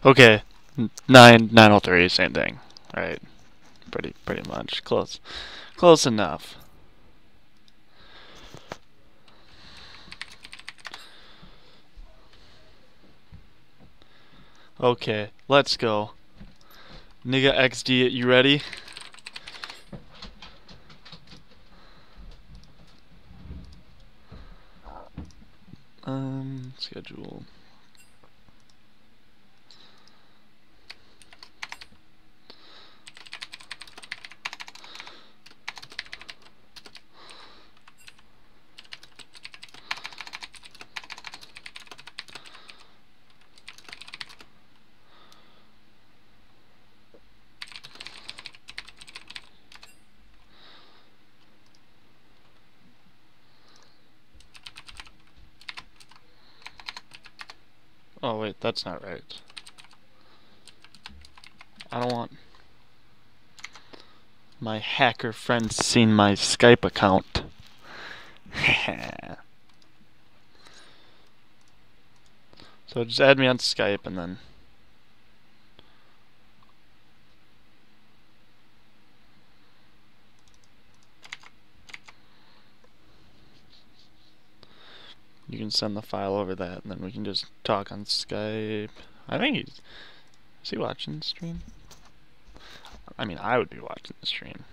Okay, 903, same thing. Right, pretty much close enough. Okay, let's go. Nigga XD, you ready? Schedule. Oh wait, that's not right. I don't want my hacker friend seeing my Skype account. So just add me on Skype and then you can send the file over that and then we can just talk on Skype. I think is he watching the stream? I mean, I would be watching the stream.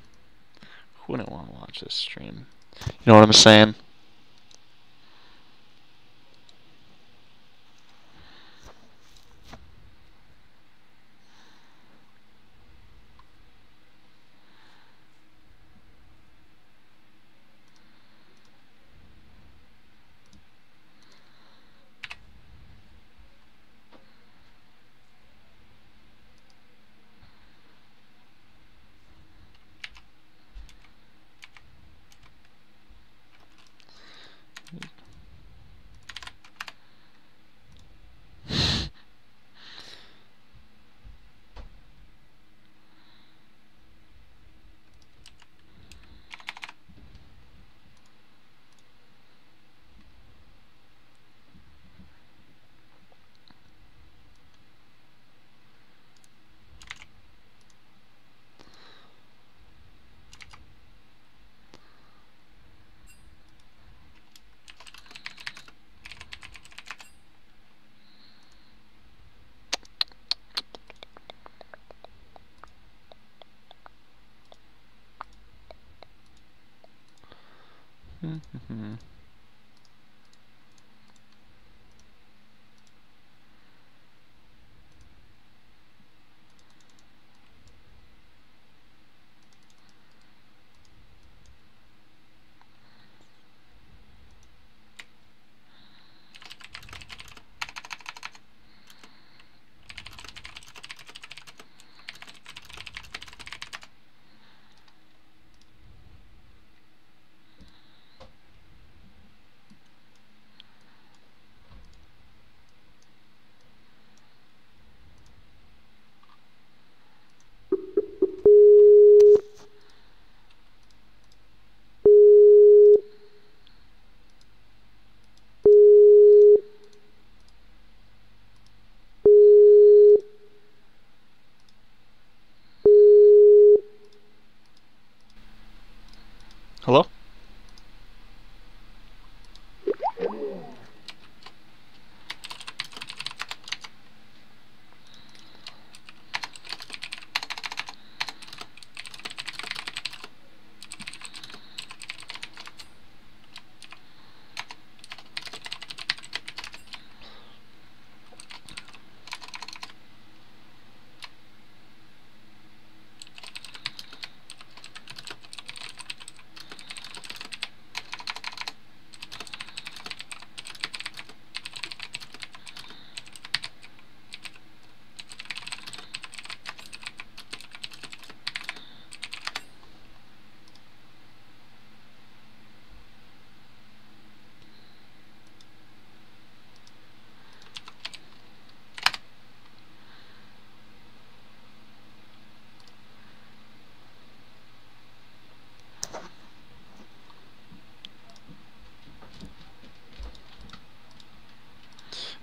Who wouldn't want to watch this stream? You know what I'm saying?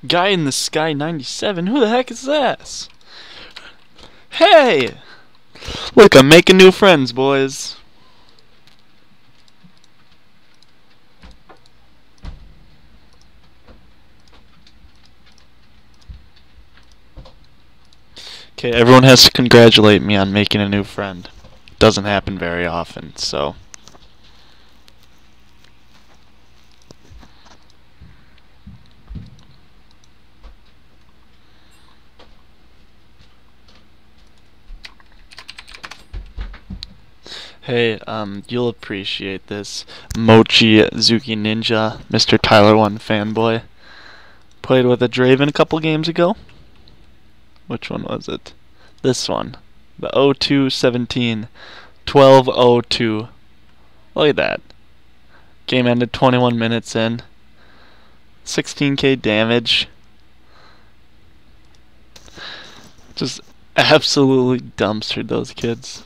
Guy in the Sky 97? Who the heck is this? Hey! Look, I'm making new friends, boys. Okay, everyone has to congratulate me on making a new friend. Doesn't happen very often, so. Hey, you'll appreciate this. Mochi Zuki Ninja, Mr. Tyler 1 fanboy. Played with a Draven a couple games ago. Which one was it? This one. The 0217. 1202. Look at that. Game ended 21 minutes in. 16k damage. Just absolutely dumpstered those kids.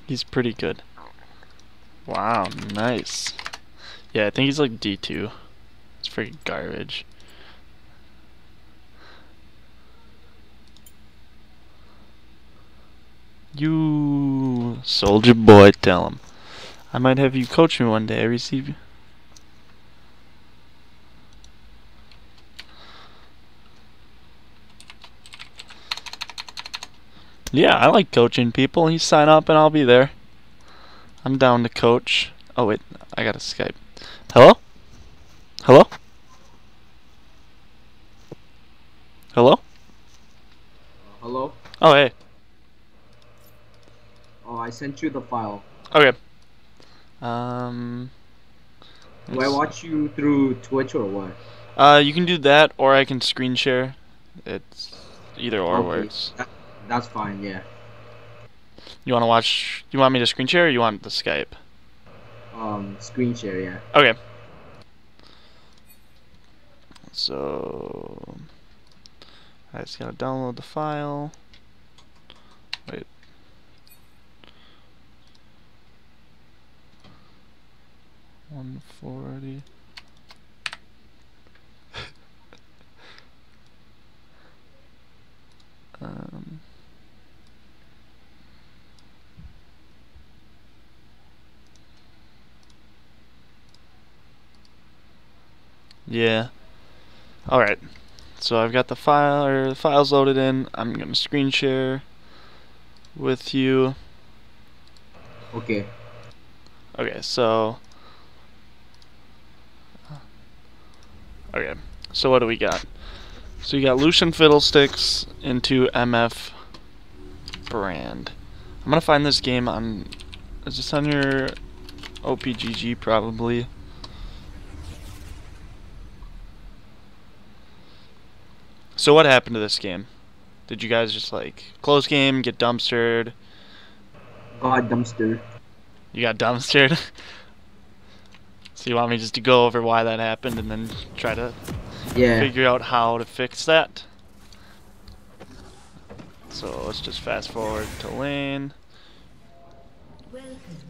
He's pretty good. Wow, nice. Yeah, I think he's like D2. It's freaking garbage. You soldier boy, tell him. I might have you coach me one day. I receive you. Yeah, I like coaching people. You sign up and I'll be there. I'm down to coach. Oh wait, I got a Skype. Hello? Hello? Hello? Hello? Oh hey. Oh, I sent you the file. Okay. Do I watch you through Twitch or what? You can do that, or I can screen share. It's either or Okay, works. that's fine, yeah. You want to watch? You want me to screen share, or you want the Skype? Screen share, yeah. Okay. So I just gotta download the file. Wait. $140. Yeah. Alright. So I've got the file, or the files loaded in. I'm gonna screen share with you. Okay. Okay, so what do we got? So you got Lucian Fiddlesticks into MF Brand. I'm gonna find this game on, is this on your OPGG probably? So what happened to this game? Did you guys just like close game, get dumpstered? Got dumpster. You got dumpstered? So you want me just to go over why that happened and then try to figure out how to fix that? So let's just fast forward to lane.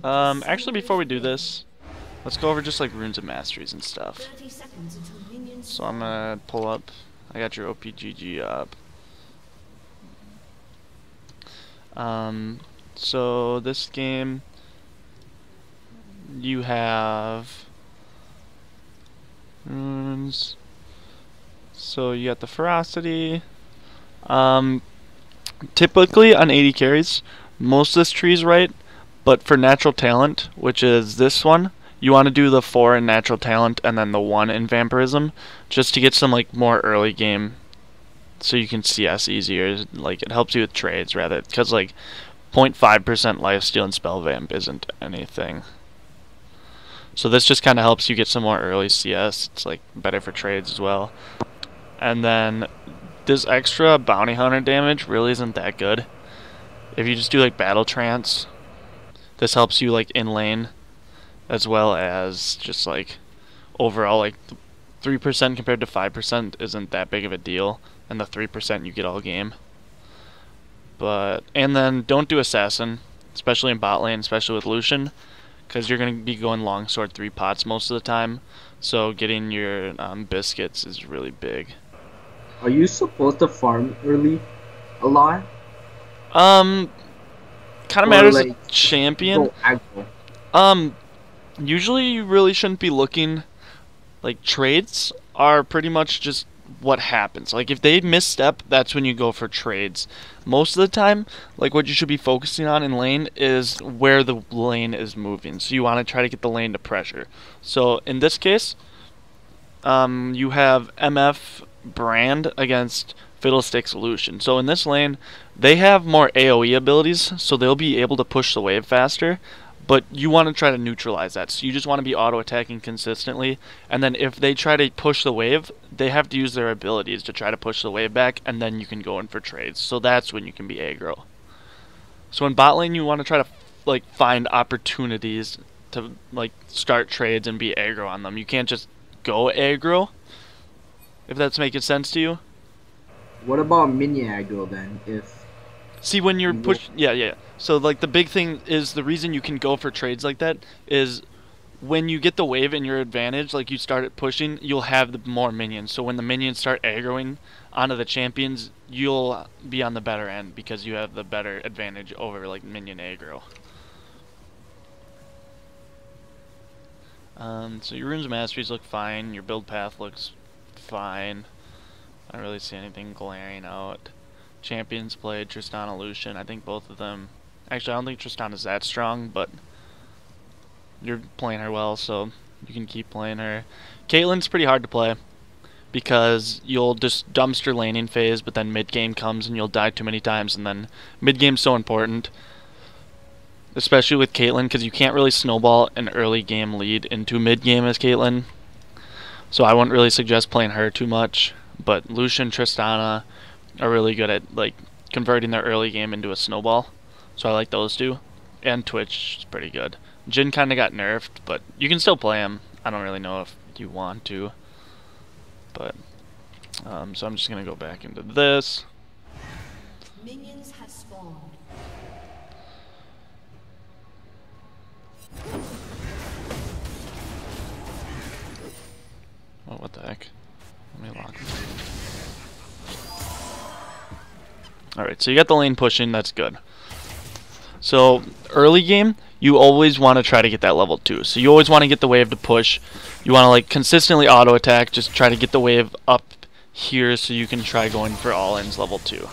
Actually before we do this, let's go over just like runes and masteries and stuff. So I'm gonna pull up, I got your OPGG up. So this game, you have runes. So you got the ferocity. Typically on 80 carries, most of this tree is right, but for natural talent, which is this one, you want to do the 4 in natural talent and then the 1 in vampirism, just to get some like more early game, so you can CS easier. Like it helps you with trades rather, because like 0.5% lifesteal and spell vamp isn't anything. So this just kind of helps you get some more early CS. It's like better for trades as well. And then this extra bounty hunter damage really isn't that good. If you just do like battle trance, this helps you like in lane, as well as just like overall like 3% compared to 5% isn't that big of a deal, and the 3% you get all game. And then don't do assassin, especially in bot lane, especially with Lucian, because you're going to be going longsword 3 pots most of the time, so getting your biscuits is really big. Are you supposed to farm early a lot? Kind of Or matters a like champion. go aggro? Usually you really shouldn't be looking, like, trades are pretty much just what happens. Like, if they misstep, that's when you go for trades. Most of the time, like, what you should be focusing on in lane is where the lane is moving. So you want to try to get the lane to pressure. So in this case, you have MF Brand against Fiddlestick Lucian. So in this lane, they have more AoE abilities, so they'll be able to push the wave faster. But you want to try to neutralize that. So you just want to be auto-attacking consistently. And then if they try to push the wave, they have to use their abilities to try to push the wave back. And then you can go in for trades. So that's when you can be aggro. So in bot lane, you want to try to like find opportunities to like start trades and be aggro on them. You can't just go aggro, if that's making sense to you. What about minion aggro then? If See, when you're you go- yeah. So like the big thing is the reason you can go for trades like that is when you get the wave in your advantage, like you start it pushing, you'll have the more minions. So when the minions start aggroing onto the champions, you'll be on the better end because you have the better advantage over like minion aggro. So your runes of masteries look fine. Your build path looks fine. I don't really see anything glaring out. Champions played Tristana Lucian. I think both of them. Actually, I don't think Tristana's that strong, but you're playing her well, so you can keep playing her. Caitlyn's pretty hard to play because you'll just dumpster laning phase, but then mid game comes and you'll die too many times, and then mid game's so important, especially with Caitlyn, because you can't really snowball an early game lead into mid game as Caitlyn. So I wouldn't really suggest playing her too much. But Lucian, Tristana are really good at like converting their early game into a snowball. So I like those two. And Twitch is pretty good. Jhin kind of got nerfed, but you can still play him. I don't really know if you want to. But so I'm just gonna go back into this. Minions have spawned. Oh, what the heck? Let me lock this. Alright, so you got the lane pushing, that's good. So, early game, you always want to try to get that level 2. So you always want to get the wave to push. You want to like consistently auto-attack, just try to get the wave up here so you can try going for all-ins level 2.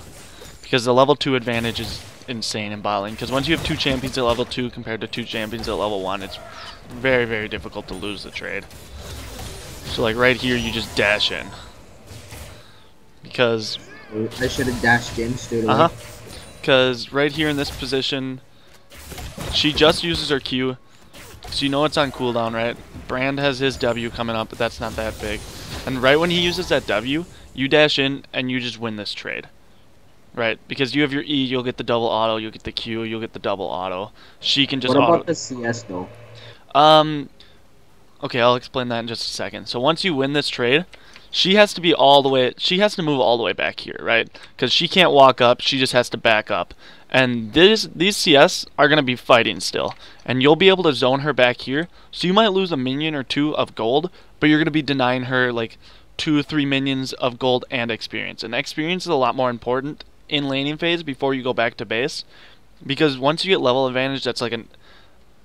Because the level 2 advantage is insane in bot lane. Because once you have 2 champions at level 2 compared to 2 champions at level 1, it's very, very difficult to lose the trade. So like right here, you just dash in. Because I should have dashed in straight away. Because right here in this position, she just uses her Q, so you know it's on cooldown, right? Brand has his W coming up, but that's not that big. And right when he uses that W, you dash in and you just win this trade. Right? Because you have your E, you'll get the double auto, you'll get the Q, you'll get the double auto. She can just What auto. about the CS though? Okay, I'll explain that in just a second. So once you win this trade, she has to be all the way, she has to move all the way back here, right? Because she can't walk up, she just has to back up. And these CS are going to be fighting still. And you'll be able to zone her back here. So you might lose a minion or 2 of gold, but you're going to be denying her like 2 or 3 minions of gold and experience. And experience is a lot more important in laning phase before you go back to base. Because once you get level advantage, that's like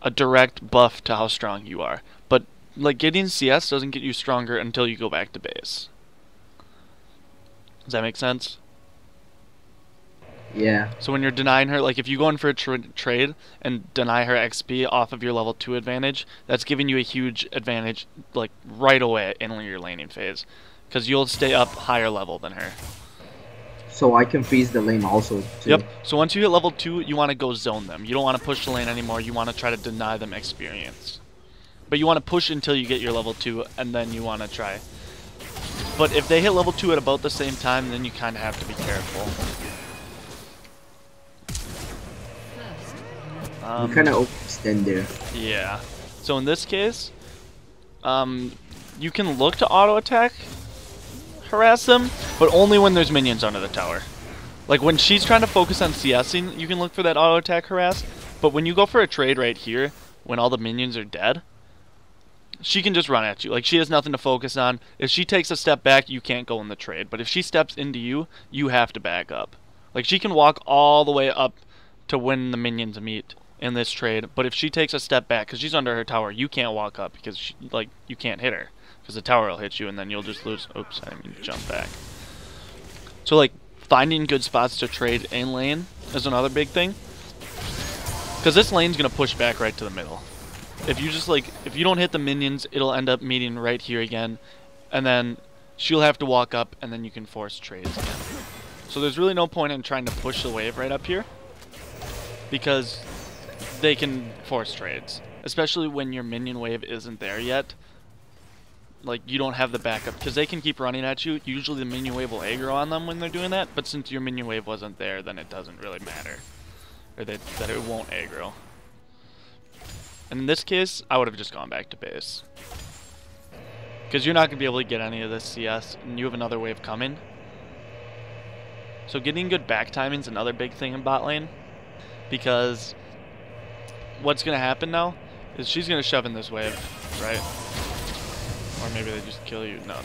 a direct buff to how strong you are. But like getting CS doesn't get you stronger until you go back to base. Does that make sense? Yeah. So when you're denying her, like if you go in for a trade and deny her XP off of your level 2 advantage, that's giving you a huge advantage like right away in your laning phase. Because you'll stay up higher level than her. So I can freeze the lane also too. Yep. So once you hit level 2, you want to go zone them. You don't want to push the lane anymore. You want to try to deny them experience. But you want to push until you get your level 2, and then you want to try. But if they hit level 2 at about the same time, then you kind of have to be careful. You kind of overextend there. Yeah. So in this case, you can look to auto attack, harass them, but only when there's minions under the tower. Like when she's trying to focus on CSing, you can look for that auto attack harass, but when you go for a trade right here, when all the minions are dead, she can just run at you. Like she has nothing to focus on. If she takes a step back, you can't go in the trade, but if she steps into you, you have to back up. Like she can walk all the way up to when the minions meet in this trade, but if she takes a step back, because she's under her tower, you can't walk up because she, like you can't hit her, because the tower will hit you and then you'll just lose. Oops, I didn't mean to jump back. So like finding good spots to trade in lane is another big thing, because this lane's gonna push back right to the middle. If you just like, if you don't hit the minions, it'll end up meeting right here again, and then she'll have to walk up, and then you can force trades again. So there's really no point in trying to push the wave right up here, because they can force trades, especially when your minion wave isn't there yet. Like you don't have the backup, because they can keep running at you. Usually the minion wave will aggro on them when they're doing that, but since your minion wave wasn't there, then it doesn't really matter, or that it won't aggro. And in this case, I would have just gone back to base, because you're not going to be able to get any of this CS, and you have another wave coming. So getting good back timing is another big thing in bot lane, because what's going to happen now is she's going to shove in this wave, right? Or maybe they just kill you. No.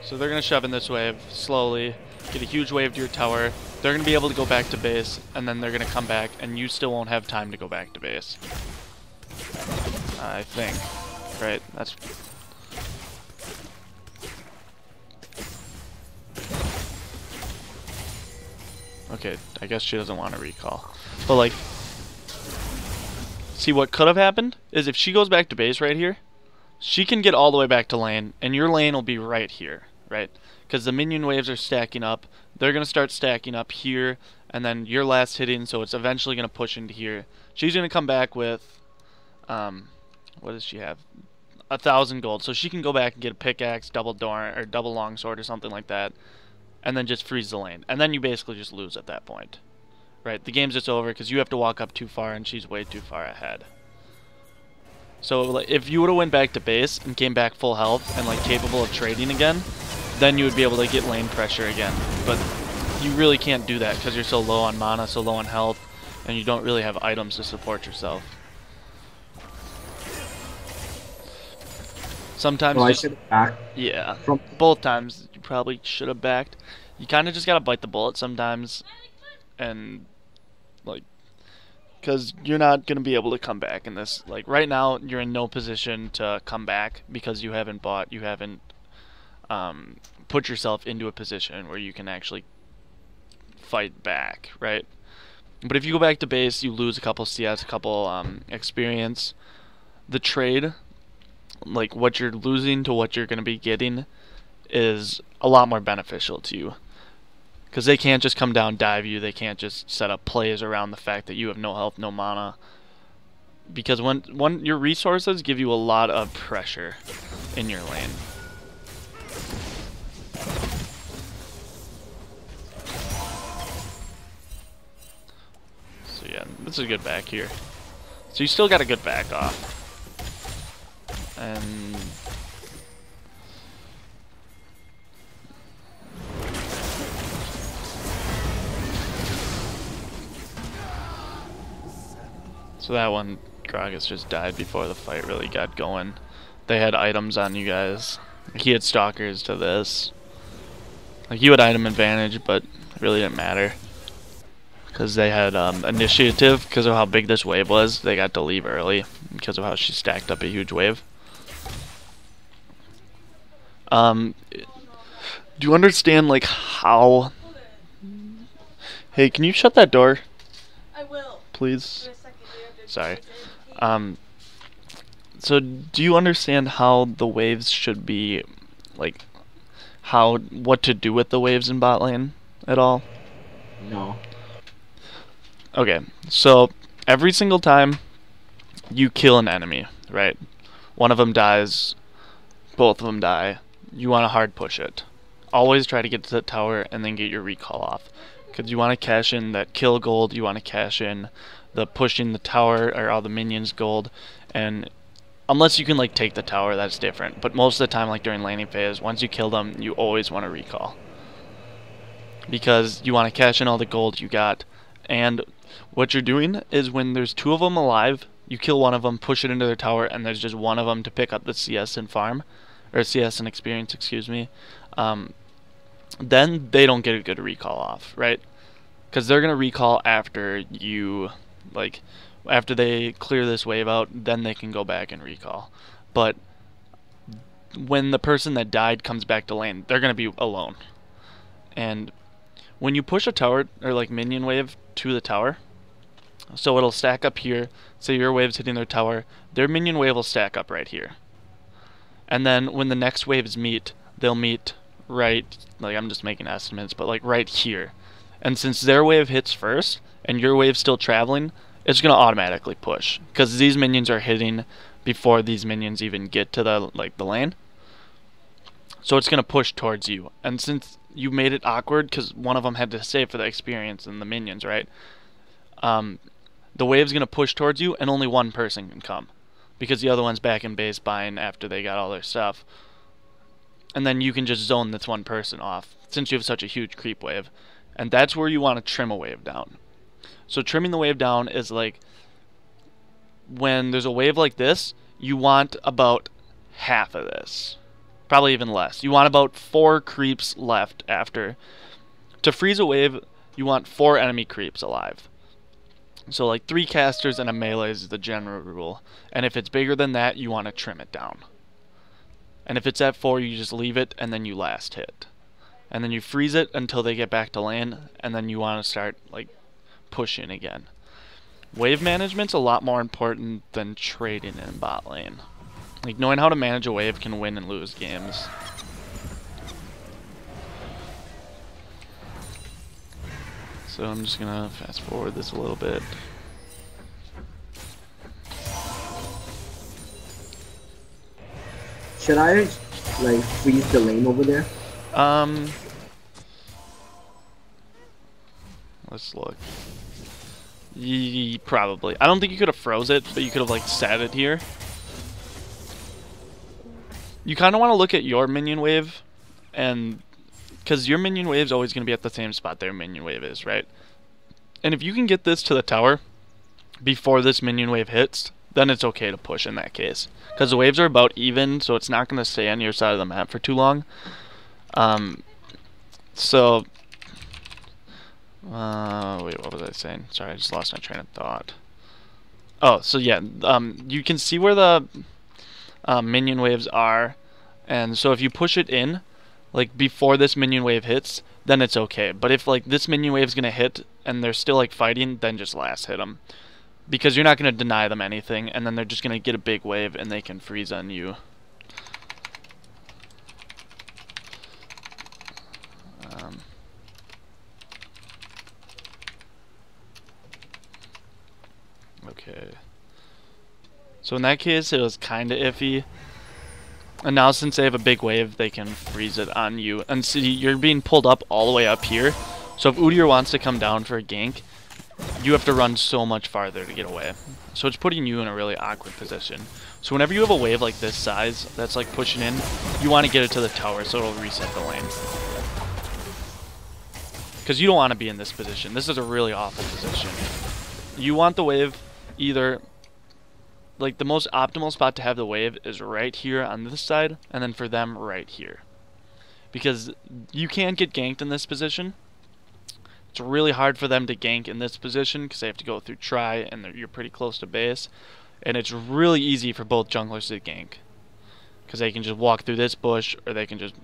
So they're going to shove in this wave slowly, get a huge wave to your tower. They're going to be able to go back to base, and then they're going to come back, and you still won't have time to go back to base. I think. Right? That's... Okay, I guess she doesn't want to recall. But like... See, what could have happened is if she goes back to base right here, she can get all the way back to lane, and your lane will be right here, right? Because the minion waves are stacking up. They're going to start stacking up here, and then your last hitting, so it's eventually going to push into here. She's going to come back with, what does she have? 1,000 gold. So she can go back and get a pickaxe, double door, or double longsword or something like that, and then just freeze the lane. And then you basically just lose at that point, right? The game's just over because you have to walk up too far, and she's way too far ahead. So like, if you would have went back to base and came back full health and like capable of trading again, then you would be able to get lane pressure again. But you really can't do that because you're so low on mana, so low on health, and you don't really have items to support yourself. Sometimes So I should back. yeah, From both times you probably should have backed. You kind of just gotta bite the bullet sometimes, and like, because you're not gonna be able to come back in this. Like right now, you're in no position to come back because you haven't bought, you haven't put yourself into a position where you can actually fight back, right? But if you go back to base, you lose a couple CS, a couple experience. The trade, like what you're losing to what you're going to be getting, is a lot more beneficial to you. Because they can't just come down, dive you. They can't just set up plays around the fact that you have no health, no mana. Because when your resources give you a lot of pressure in your lane. So yeah, this is a good back here. So you still got a good back off. And so that one, Gragas just died before the fight really got going. They had items on you guys. He had stalkers to this. Like you had item advantage, but it really didn't matter. Because they had initiative, because of how big this wave was, they got to leave early because of how she stacked up a huge wave. Do you understand like how... Hey, can you shut that door? I will. Please? In a second, you have to Sorry. close it. So do you understand how the waves should be, like, what to do with the waves in bot lane at all? no. Okay, so every single time you kill an enemy, right? One of them dies, both of them die. You want to hard push it. Always try to get to the tower and then get your recall off. Because you want to cash in that kill gold, you want to cash in the pushing the tower or all the minions gold, and Unless you can like take the tower, that's different. But most of the time, like during laning phase, once you kill them, you always want to recall. Because you want to cash in all the gold you got. And what you're doing is when there's 2 of them alive, you kill one of them, push it into their tower, and there's just one of them to pick up the CS and farm. Or CS and experience, excuse me. Then they don't get a good recall off, right? Because they're going to recall after you, like, after they clear this wave out, then they can go back and recall. But when the person that died comes back to lane, they're going to be alone. And when you push a tower, or like minion wave to the tower, so it'll stack up here, say your wave's hitting their tower, their minion wave will stack up right here. And then when the next waves meet, they'll meet right, like I'm just making estimates, but like right here. And since their wave hits first, and your wave's still traveling, it's going to automatically push. Because these minions are hitting before these minions even get to the lane. So it's going to push towards you. And since you made it awkward, because one of them had to save for the experience and the minions, right? The wave's going to push towards you, and only one person can come. Because the other one's back in base buying after they got all their stuff. And then you can just zone this one person off, since you have such a huge creep wave. And that's where you want to trim a wave down. So trimming the wave down is like, when there's a wave like this, you want about half of this. Probably even less. You want about 4 creeps left after. To freeze a wave, you want 4 enemy creeps alive. So like 3 casters and a melee is the general rule. And if it's bigger than that, you want to trim it down. And if it's at 4, you just leave it and then you last hit. And then you freeze it until they get back to lane, and then you want to start like pushing again. Wave management's a lot more important than trading in bot lane. Like knowing how to manage a wave can win and lose games. So I'm just gonna fast forward this a little bit. Should I like freeze the lane over there? Let's look. Probably. I don't think you could have froze it, but you could have like sat it here. You kind of want to look at your minion wave, and because your minion wave is always going to be at the same spot their minion wave is, right? And if you can get this to the tower before this minion wave hits, then it's okay to push in that case. Because the waves are about even, so it's not going to stay on your side of the map for too long. Wait, what was I saying? Sorry, I just lost my train of thought. Oh, so yeah, you can see where the minion waves are, and so if you push it in, like before this minion wave hits, then it's okay. But if like this minion wave's gonna hit and they're still like fighting, then just last hit them, because you're not gonna deny them anything, and then they're just gonna get a big wave and they can freeze on you. Okay. So in that case, it was kind of iffy. And now since they have a big wave, they can freeze it on you. And see, you're being pulled up all the way up here. So if Udyr wants to come down for a gank, you have to run so much farther to get away. So it's putting you in a really awkward position. So whenever you have a wave like this size that's like pushing in, you want to get it to the tower so it'll reset the lane. Because you don't want to be in this position. This is a really awful position. You want the wave either, like the most optimal spot to have the wave is right here on this side, and then for them right here. Because you can't get ganked in this position. It's really hard for them to gank in this position because they have to go through try, and you're pretty close to base. And it's really easy for both junglers to gank, because they can just walk through this bush, or they can just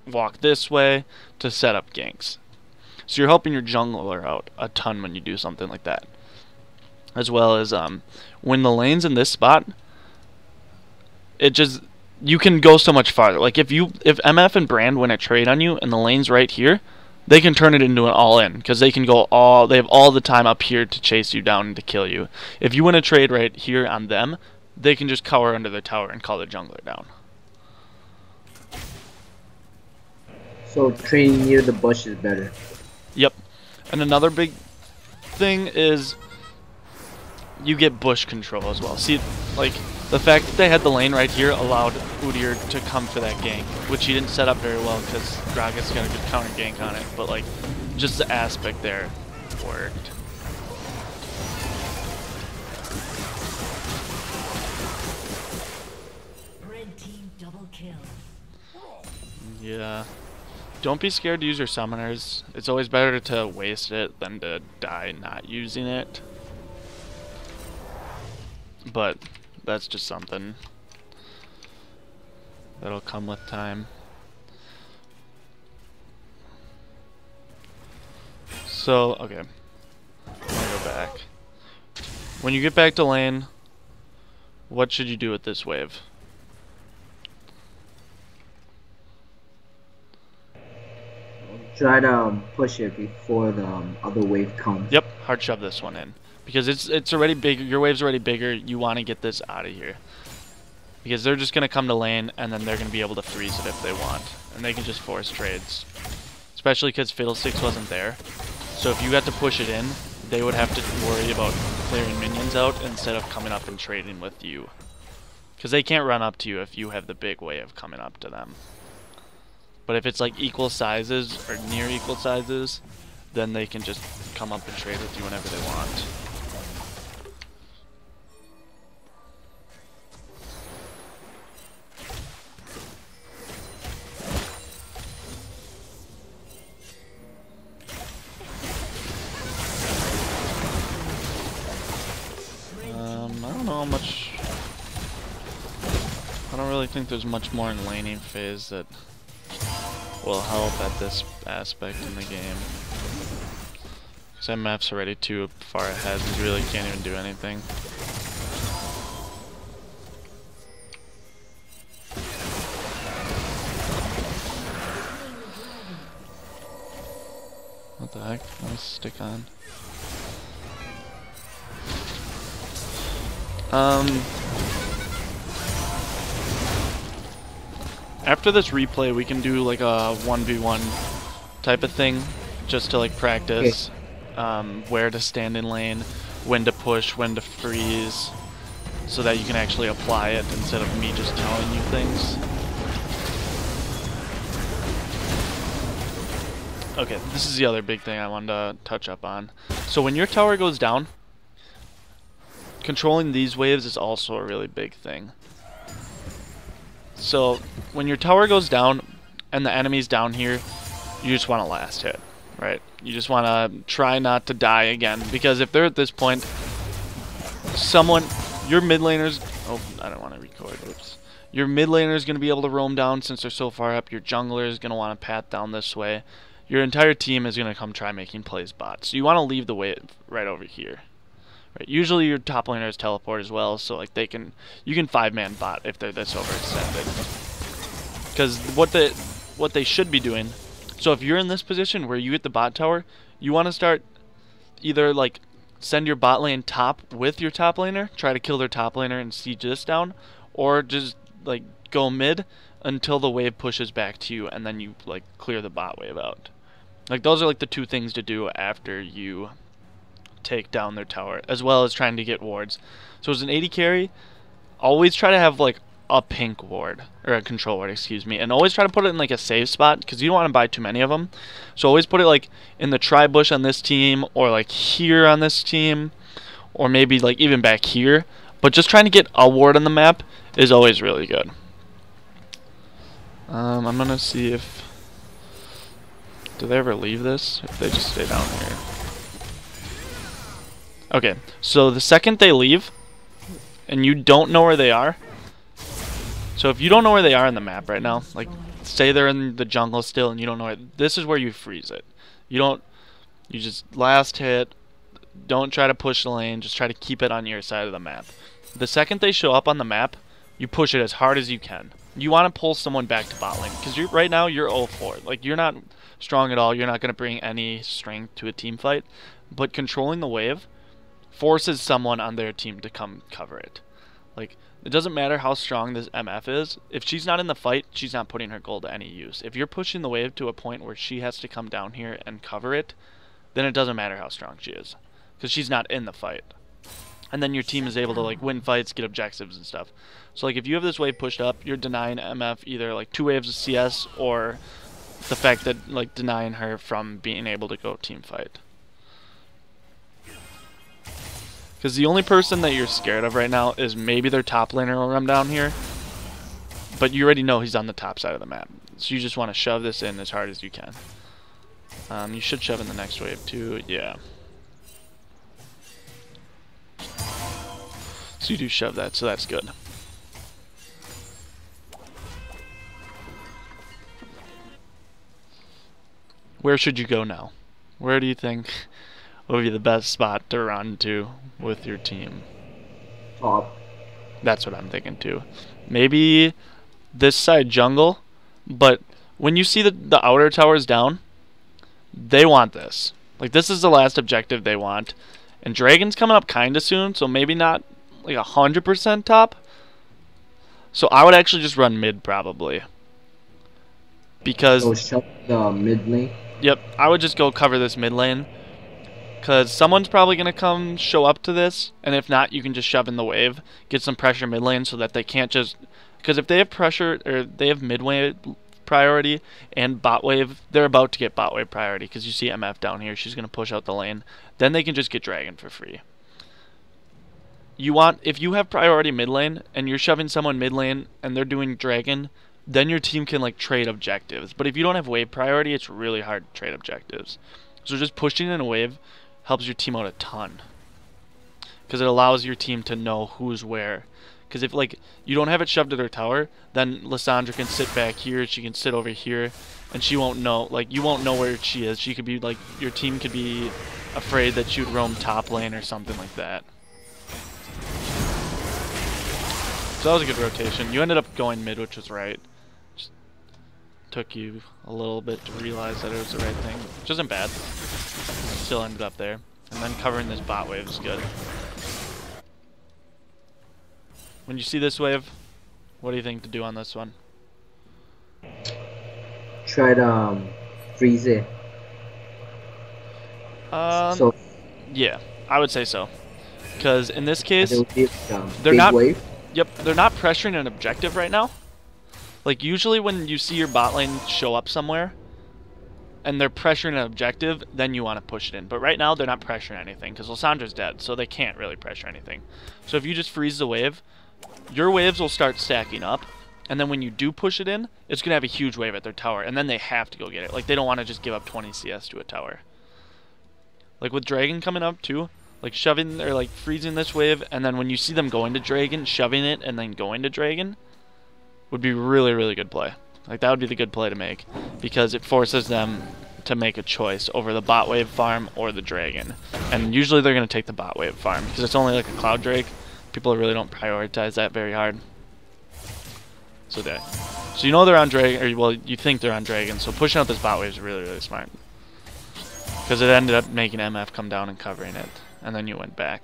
walk this way to set up ganks. So you're helping your jungler out a ton when you do something like that. As well as when the lane's in this spot, it just, you can go so much farther. Like if MF and Brand win a trade on you and the lane's right here, they can turn it into an all-in, because they can go they have all the time up here to chase you down and to kill you. If you win a trade right here on them, they can just cower under their tower and call their jungler down. So trading near the bush is better. Yep. And another big thing is you get bush control as well. See, like, The fact that they had the lane right here allowed Udyr to come for that gank, which he didn't set up very well because Gragas got a good counter gank on it, but like, just the aspect there worked. Red team double kill. Yeah. Don't be scared to use your summoners. It's always better to waste it than to die not using it. But that's just something that'll come with time. So, okay. I'm gonna go back. When you get back to lane, what should you do with this wave? Try to push it before the other wave comes. Yep, hard shove this one in. Because it's already big, your wave's already bigger, you want to get this out of here. Because they're just going to come to lane, and then they're going to be able to freeze it if they want. And they can just force trades. Especially because Fiddlesticks wasn't there. So if you got to push it in, they would have to worry about clearing minions out instead of coming up and trading with you. Because they can't run up to you if you have the big wave coming up to them. But if it's like equal sizes, or near equal sizes, then they can just come up and trade with you whenever they want. I don't know how much. I don't really think there's much more in laning phase that will help at this aspect in the game. Because MF's already too far ahead, we really can't even do anything. What the heck? Let's stick on. After this replay, we can do like a 1v1 type of thing, just to like practice where to stand in lane, when to push, when to freeze, so that you can actually apply it instead of me just telling you things. Okay, this is the other big thing I wanted to touch up on. So when your tower goes down, controlling these waves is also a really big thing. So when your tower goes down and the enemy's down here, you just want to last hit, right? You just want to try not to die again, because if they're at this point, your mid laner's, oh, I don't want to record, oops. Your mid laner is going to be able to roam down since they're so far up. Your jungler is going to want to path down this way. Your entire team is going to come try making plays bot. So you want to leave the wave right over here. Right. Usually your top laners teleport as well, so like you can 5-man bot if they're this overextended. Because what they should be doing, so if you're in this position where you get the bot tower, you want to start either like send your bot lane top with your top laner, try to kill their top laner and siege this down, or just like go mid until the wave pushes back to you and then you like clear the bot wave out. Like those are like the two things to do after you take down their tower, as well as trying to get wards. So as an AD carry, always try to have like a pink ward, or a control ward, excuse me, and always try to put it in like a safe spot, because you don't want to buy too many of them. So always put it like in the tri-bush on this team, or like here on this team, or maybe like even back here. But just trying to get a ward on the map is always really good. I'm gonna see if, do they ever leave this? If they just stay down here. Okay, so the second they leave, and you don't know where they are, so if you don't know where they are in the map right now, like, say they're in the jungle still and you don't know it, this is where you freeze it. You just last hit, don't try to push the lane, just try to keep it on your side of the map. The second they show up on the map, you push it as hard as you can. You want to pull someone back to bot lane, because right now you're 0-4. Like, you're not strong at all, you're not going to bring any strength to a team fight, but controlling the wave forces someone on their team to come cover it. Like, it doesn't matter how strong this MF is. If she's not in the fight, she's not putting her gold to any use. If you're pushing the wave to a point where she has to come down here and cover it, then it doesn't matter how strong she is, because she's not in the fight. and then your team is able to like win fights, get objectives and stuff. So like if you have this wave pushed up, you're denying MF either like 2 waves of CS or the fact that like denying her from being able to go team fight. Because the only person that you're scared of right now is maybe their top laner will run down here, but you already know he's on the top side of the map. So you just want to shove this in as hard as you can. You should shove in the next wave too, yeah. So you do shove that, so that's good. Where should you go now? Where do you think would be the best spot to run to with your team? Top. That's what I'm thinking too. Maybe this side jungle, but when you see the outer towers down, they want this. Like this is the last objective they want. And Dragon's coming up kinda soon, so maybe not like 100% top. So I would actually just run mid probably. Because So shut the mid lane. yep, I would just go cover this mid lane. Because someone's probably going to come show up to this. And if not, you can just shove in the wave. Get some pressure mid lane so that they can't just... Because if they have pressure, or they have mid wave priority and bot wave, they're about to get bot wave priority. Because you see MF down here. She's going to push out the lane. Then they can just get Dragon for free. You want... If you have priority mid lane and you're shoving someone mid lane and they're doing Dragon, then your team can like trade objectives. But if you don't have wave priority, it's really hard to trade objectives. So just pushing in a wave helps your team out a ton. Because it allows your team to know who's where. Because if like you don't have it shoved to their tower, then Lissandra can sit back here, she can sit over here, and she won't know, like you won't know where she is. She could be like, your team could be afraid that she would roam top lane or something like that. So that was a good rotation. You ended up going mid, which was right. Just took you a little bit to realize that it was the right thing, which isn't bad. Still ended up there. And then covering this bot wave is good. When you see this wave, what do you think to do on this one? Try to freeze it. So Yeah, I would say so. Because in this case, there would be, they're big not. wave. Yep, they're not pressuring an objective right now. Like usually when you see your bot lane show up somewhere, and they're pressuring an objective, then you want to push it in. But right now, they're not pressuring anything, because Lissandra's dead, so they can't really pressure anything. So if you just freeze the wave, your waves will start stacking up, and then when you do push it in, it's going to have a huge wave at their tower, and then they have to go get it. Like, they don't want to just give up 20 CS to a tower. Like, with Dragon coming up, too, like, shoving, or, like, freezing this wave, and then when you see them going to Dragon, shoving it, and then going to Dragon, would be really, really good play. Like, that would be the good play to make, because it forces them to make a choice over the bot wave farm or the Dragon. And usually they're going to take the bot wave farm, because it's only like a Cloud Drake. People really don't prioritize that very hard. So there. So you know they're on Dragon, or well, you think they're on Dragon, so pushing out this bot wave is really, really smart. Because it ended up making MF come down and covering it, and then you went back.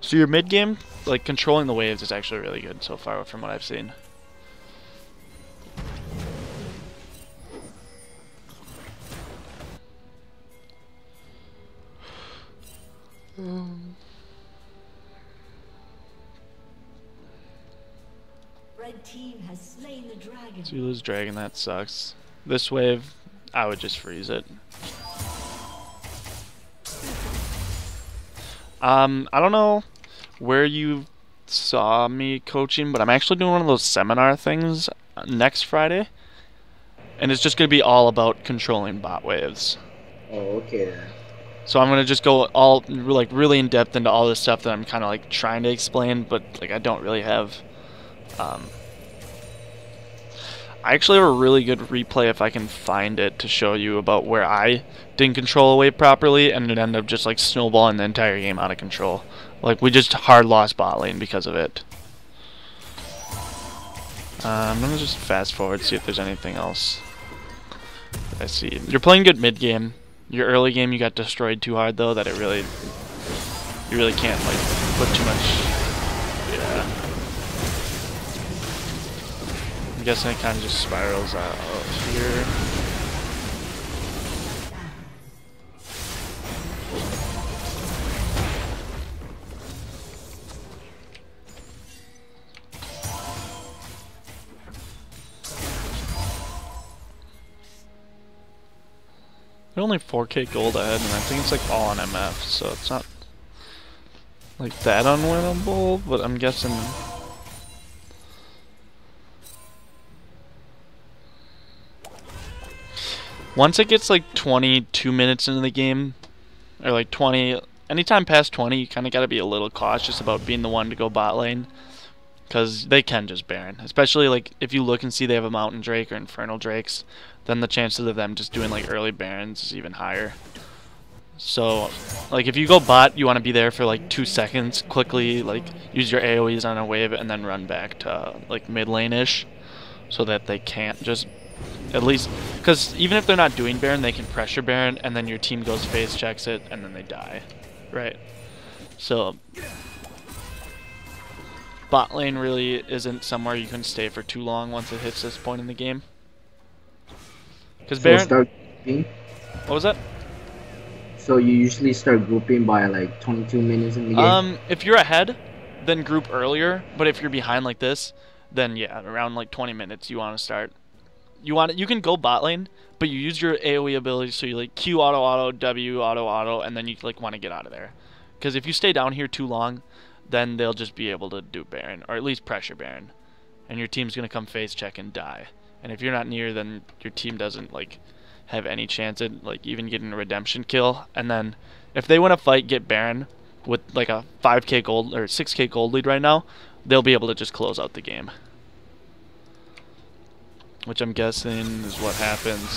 So your mid game, like controlling the waves is actually really good so far from what I've seen. Red team has slain the dragon. So you lose Dragon, that sucks. This wave, I would just freeze it. I don't know where you saw me coaching, but I'm actually doing one of those seminar things next Friday. And it's just going to be all about controlling bot waves. Oh, okay then. So I'm going to just go all, like, really in depth into all this stuff that I'm kind of, like, trying to explain, but, like, I don't really have. I actually have a really good replay if I can find it to show you about where I didn't control a wave properly and it ended up just, like, snowballing the entire game out of control. Like, we just hard lost bot lane because of it. I'm going to just fast forward, see if there's anything else that I see. You're playing good mid game. Your early game you got destroyed too hard though that it really, you really can't like put too much. Yeah. I'm guessing it kind of just spirals out here. They're only 4k gold ahead, and I think it's like all on MF, so it's not like that unwinnable, but I'm guessing. Once it gets like 22 minutes into the game, or like 20, anytime past 20, you kind of got to be a little cautious about being the one to go bot lane, because they can just Baron. Especially like if you look and see they have a Mountain Drake or Infernal Drakes, then the chances of them just doing like early Barons is even higher. So, like if you go bot, you want to be there for like 2 seconds, quickly like use your AoEs on a wave, and then run back to like mid lane-ish, so that they can't just. At least, because even if they're not doing Baron, they can pressure Baron, and then your team goes phase checks it, and then they die. Right? So, bot lane really isn't somewhere you can stay for too long once it hits this point in the game. Because Baron... start grouping? What was that? So you usually start grouping by like 22 minutes in the game? If you're ahead, then group earlier, but if you're behind like this, then yeah, around like 20 minutes you want to start. You can go bot lane, but you use your AoE ability, so you like Q auto, W auto, and then you like want to get out of there. Because if you stay down here too long, then they'll just be able to do Baron, or at least pressure Baron, and your team's gonna come phase check and die. And if you're not near, then your team doesn't like have any chance at like even getting a redemption kill. And then if they win a fight, get Baron with like a 5k gold or 6k gold lead right now, they'll be able to just close out the game. Which I'm guessing is what happens.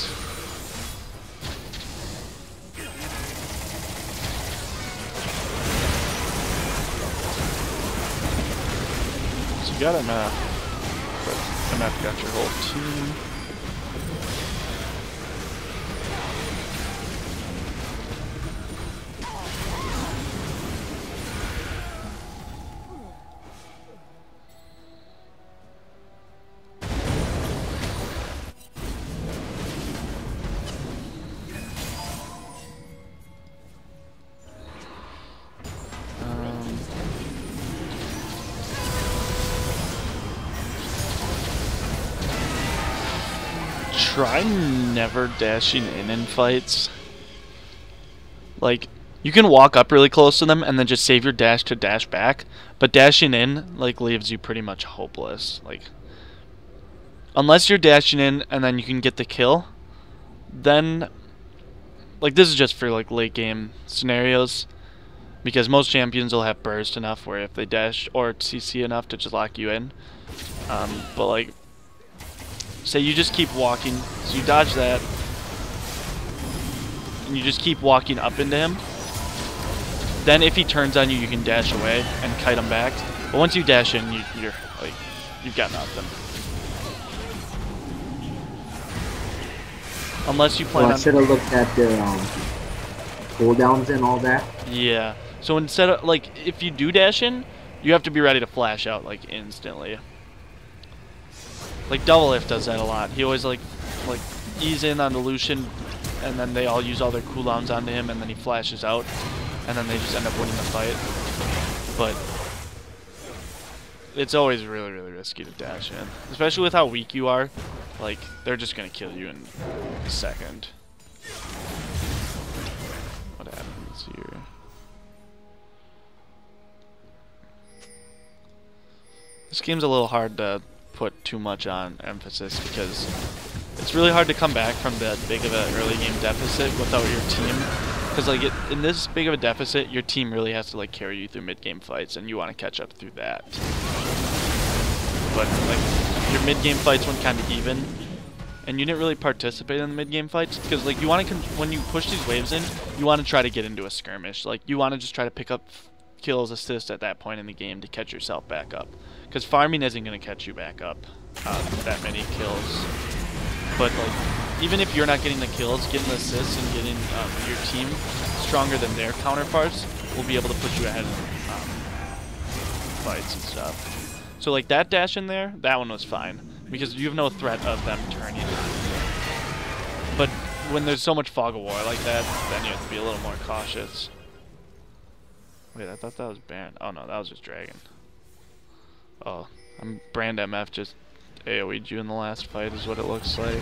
So you got MF, but MF got your whole team. Try never dashing in fights. Like, you can walk up really close to them and then just save your dash to dash back, but dashing in like leaves you pretty much hopeless. Like, unless you're dashing in and then you can get the kill, then like this is just for like late game scenarios, because most champions will have burst enough where if they dash or CC enough to just lock you in. But like, say you just keep walking, so you dodge that, and you just keep walking up into him. Then if he turns on you, you can dash away and kite him back. But once you dash in, you're like, you've got nothing. Unless you plan on... I should have looked at the cooldowns and all that. Yeah. So instead of, like, if you do dash in, you have to be ready to flash out, like, instantly. Like, Double Lift does that a lot. He always, like ease in on the Lucian, and then they all use all their cooldowns onto him, and then he flashes out, and then they just end up winning the fight. But it's always really, really risky to dash in. Especially with how weak you are. Like, they're just gonna kill you in a second. What happens here? This game's a little hard to put too much on emphasis, because it's really hard to come back from that big of an early game deficit without your team. Because like in this big of a deficit, your team really has to like carry you through mid game fights, and you want to catch up through that. But like your mid game fights went kind of even, and you didn't really participate in the mid game fights, because like you want to when you push these waves in, you want to try to get into a skirmish. Like you want to just try to pick up kills, assists at that point in the game to catch yourself back up. Because farming isn't going to catch you back up that many kills. But like, even if you're not getting the kills, getting the assists and getting your team stronger than their counterparts will be able to put you ahead in fights and stuff. So like that dash in there, that one was fine, because you have no threat of them turning on you. But when there's so much fog of war like that, then you have to be a little more cautious. Wait, I thought that was Baron. Oh no, that was just Dragon. Oh, I'm Brand MF just AoE'd you in the last fight is what it looks like.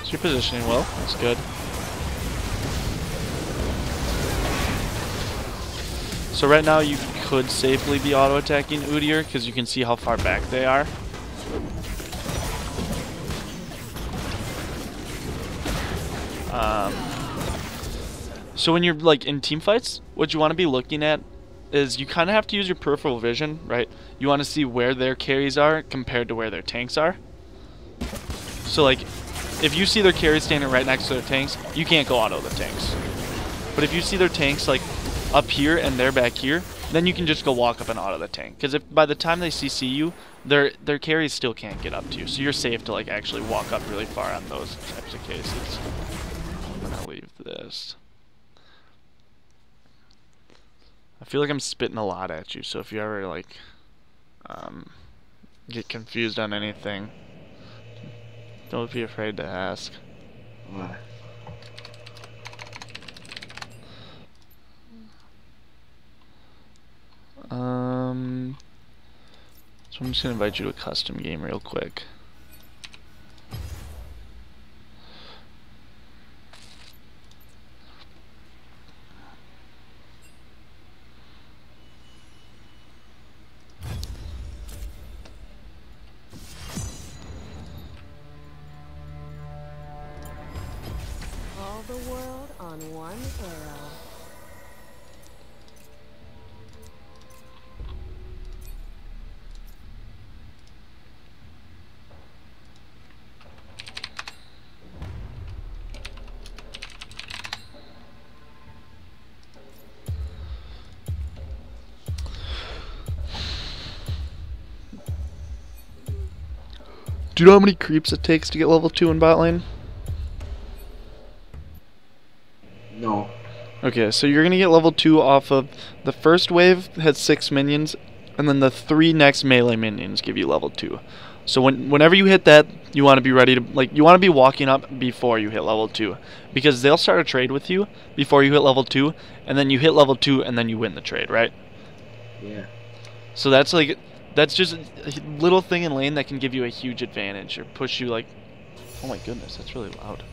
So you're positioning well. That's good. So right now you could safely be auto-attacking Udyr because you can see how far back they are. So when you're like in team fights, what you want to be looking at is you kind of have to use your peripheral vision, right? You want to see where their carries are compared to where their tanks are. So like, if you see their carries standing right next to their tanks, you can't go auto the tanks. But if you see their tanks like up here and they're back here, then you can just go walk up and auto the tank. Because if by the time they CC you, their carries still can't get up to you. So you're safe to like actually walk up really far on those types of cases. I'm gonna leave this. I feel like I'm spitting a lot at you, so if you ever like get confused on anything, don't be afraid to ask. Alright. So I'm just gonna invite you to a custom game real quick. All the world on one arrow. Do you know how many creeps it takes to get level 2 in bot lane? No. Okay, so you're gonna get level 2 off of the first wave has 6 minions, and then the 3 next melee minions give you level 2. So whenever you hit that, you want to be ready to you want to be walking up before you hit level 2, because they'll start a trade with you before you hit level 2, and then you hit level 2 and then you win the trade, right? Yeah. So that's just a little thing in lane that can give you a huge advantage or push you like, oh my goodness, that's really loud.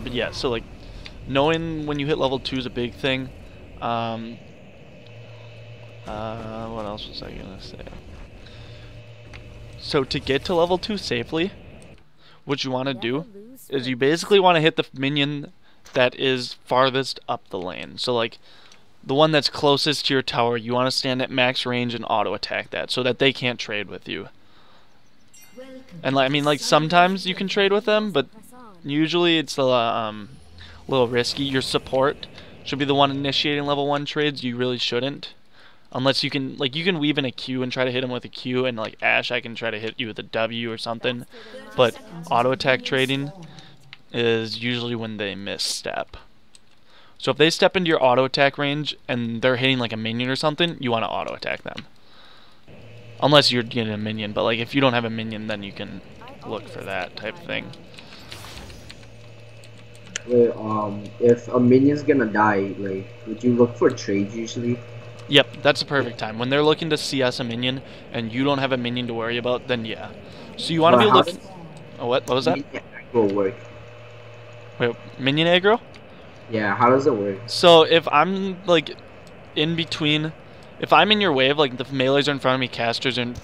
But yeah, so like knowing when you hit level 2 is a big thing. What else was I gonna say? So to get to level 2 safely, what you want to do is you basically want to hit the minion that is farthest up the lane. So like the one that's closest to your tower, you want to stand at max range and auto attack that so that they can't trade with you. And like, I mean, like sometimes you can trade with them, but usually it's a little risky. Your support should be the one initiating level 1 trades. You really shouldn't. Unless you can, like, you can weave in a Q and try to hit him with a Q, and like Ashe, I can try to hit you with a W or something. But auto attack trading is usually when they misstep. So if they step into your auto attack range and they're hitting like a minion or something, you want to auto attack them. Unless you're getting a minion, but like if you don't have a minion, then you can look for that type of thing. Wait, if a minion's gonna die, like, would you look for trades usually? Yep, that's the perfect time. When they're looking to CS a minion and you don't have a minion to worry about, then yeah. So you want to be looking... Oh, what was that? Minion aggro work. Wait, minion aggro? Yeah, how does it work? So if I'm like in between, if I'm in your wave, like the melees are in front of me, casters, and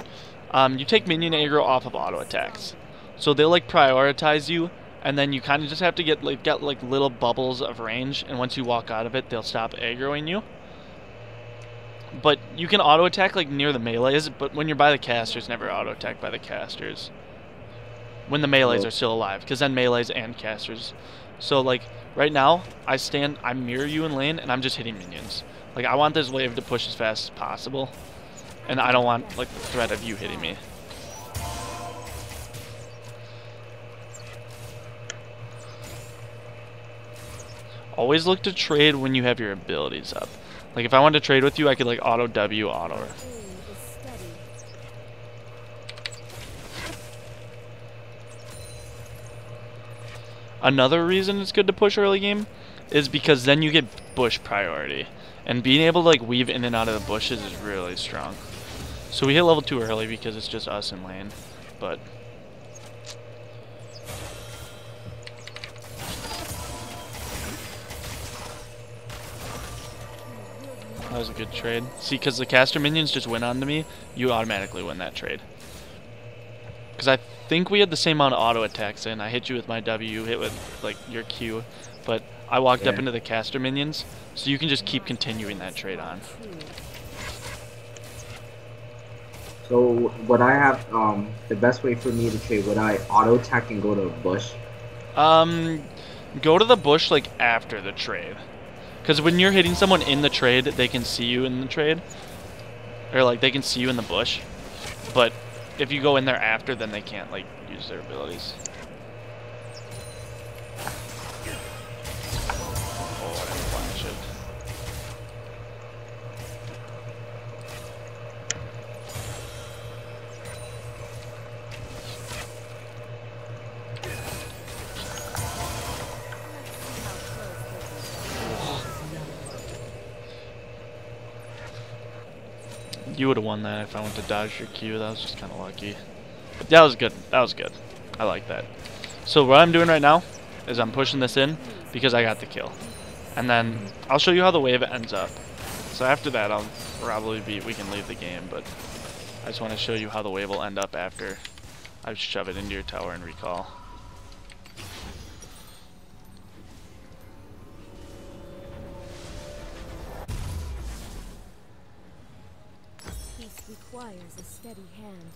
you take minion aggro off of auto attacks. So they'll like prioritize you, and then you kind of just have to get like little bubbles of range, and once you walk out of it, they'll stop aggroing you. But you can auto attack like near the melees, but when you're by the casters, never auto attack by the casters. When the melees are still alive, because then melees and casters. So like right now, I mirror you in lane, and I'm just hitting minions. Like I want this wave to push as fast as possible, and I don't want like the threat of you hitting me. Always look to trade when you have your abilities up. Like if I wanted to trade with you, I could like auto W, auto. Another reason it's good to push early game is because then you get bush priority. And being able to like weave in and out of the bushes is really strong. So we hit level 2 early because it's just us in lane. But That was a good trade. See, because the caster minions just went onto me, you automatically win that trade. Because I think we had the same amount of auto attacks in. I hit you with my W, you hit with like your Q, but I walked up into the caster minions, so you can just keep continuing that trade on. So would I have the best way for me to trade? Would I auto attack and go to a bush? Go to the bush like after the trade. Because when you're hitting someone in the trade, they can see you in the trade. Or, like, they can see you in the bush. But if you go in there after, then they can't, like, use their abilities. Oh, I didn't flash it. You would have won that if I went to dodge your Q. That was just kind of lucky. But that was good. That was good. I like that. So what I'm doing right now is I'm pushing this in because I got the kill. And then I'll show you how the wave ends up. So after that, I'll probably we can leave the game, but I just want to show you how the wave will end up after I shove it into your tower and recall. Peace requires a steady hand.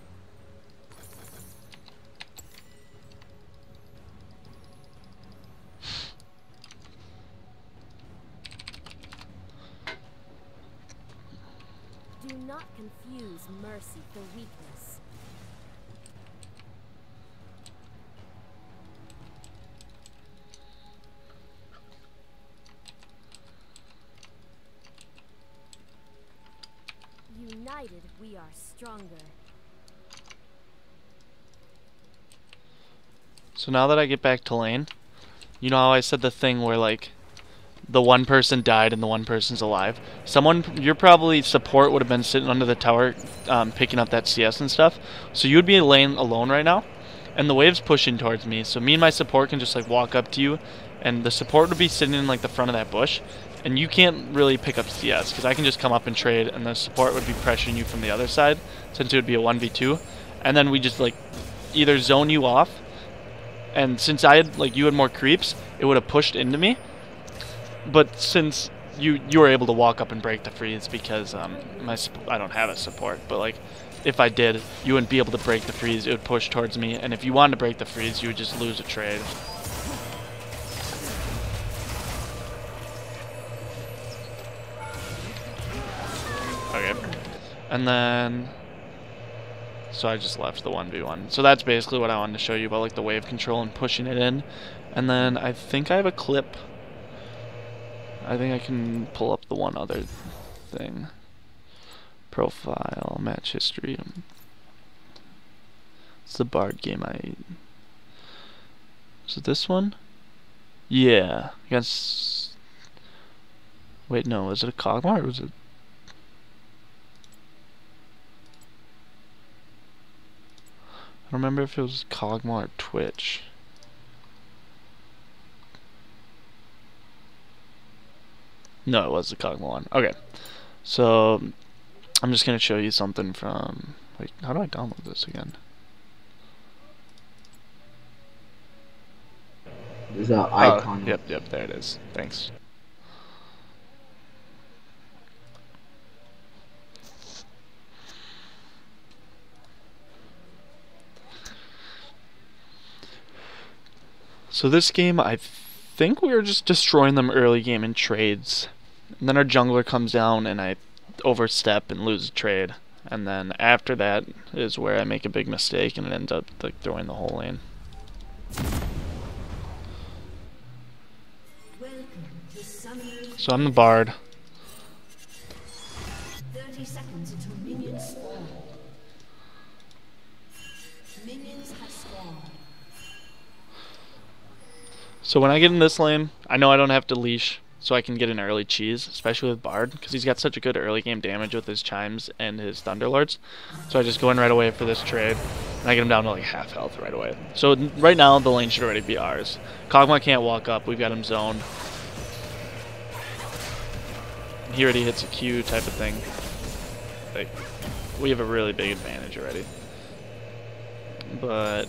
Do not confuse mercy for weakness. United, we are stronger. So now that I get back to lane, you know how I said the thing where like the one person died and the one person's alive? Your probably support would have been sitting under the tower picking up that CS and stuff. So you would be in lane alone right now, and the wave's pushing towards me. So me and my support can just like walk up to you, and the support would be sitting in like the front of that bush, and you can't really pick up CS because I can just come up and trade, and the support would be pressuring you from the other side since it would be a 1v2, and then we just like either zone you off, and since you had more creeps, it would have pushed into me. But since you were able to walk up and break the freeze because I don't have a support, but like if I did, you wouldn't be able to break the freeze. It would push towards me, and if you wanted to break the freeze, you would just lose a trade. Okay, and then so I just left the 1v1. So that's basically what I wanted to show you about like the wave control and pushing it in. And then I think I have a clip. I think I can pull up the one other thing. Profile, match history. It's the Bard game is it this one? Yeah. Against... Wait, no. Was it a Kog'Maw or was it... I don't remember if it was Kog'Maw or Twitch. No, it was the Kog'Maw one. Okay, so I'm just gonna show you something from. Wait, how do I download this again? There's an icon. Yep, there it is. Thanks. So this game, I think we were just destroying them early game in trades. And then our jungler comes down and I overstep and lose a trade. And then after that is where I make a big mistake and it ends up like throwing the whole lane. So I'm the Bard. 30 seconds until minions spawn. Minions have spawned. So when I get in this lane, I know I don't have to leash, so I can get an early cheese, especially with Bard, because he's got such a good early game damage with his chimes and his Thunderlords. So I just go in right away for this trade, and I get him down to like half health right away. So right now, the lane should already be ours. Kog'Maw can't walk up, we've got him zoned. He already hits a Q type of thing. Like, we have a really big advantage already. But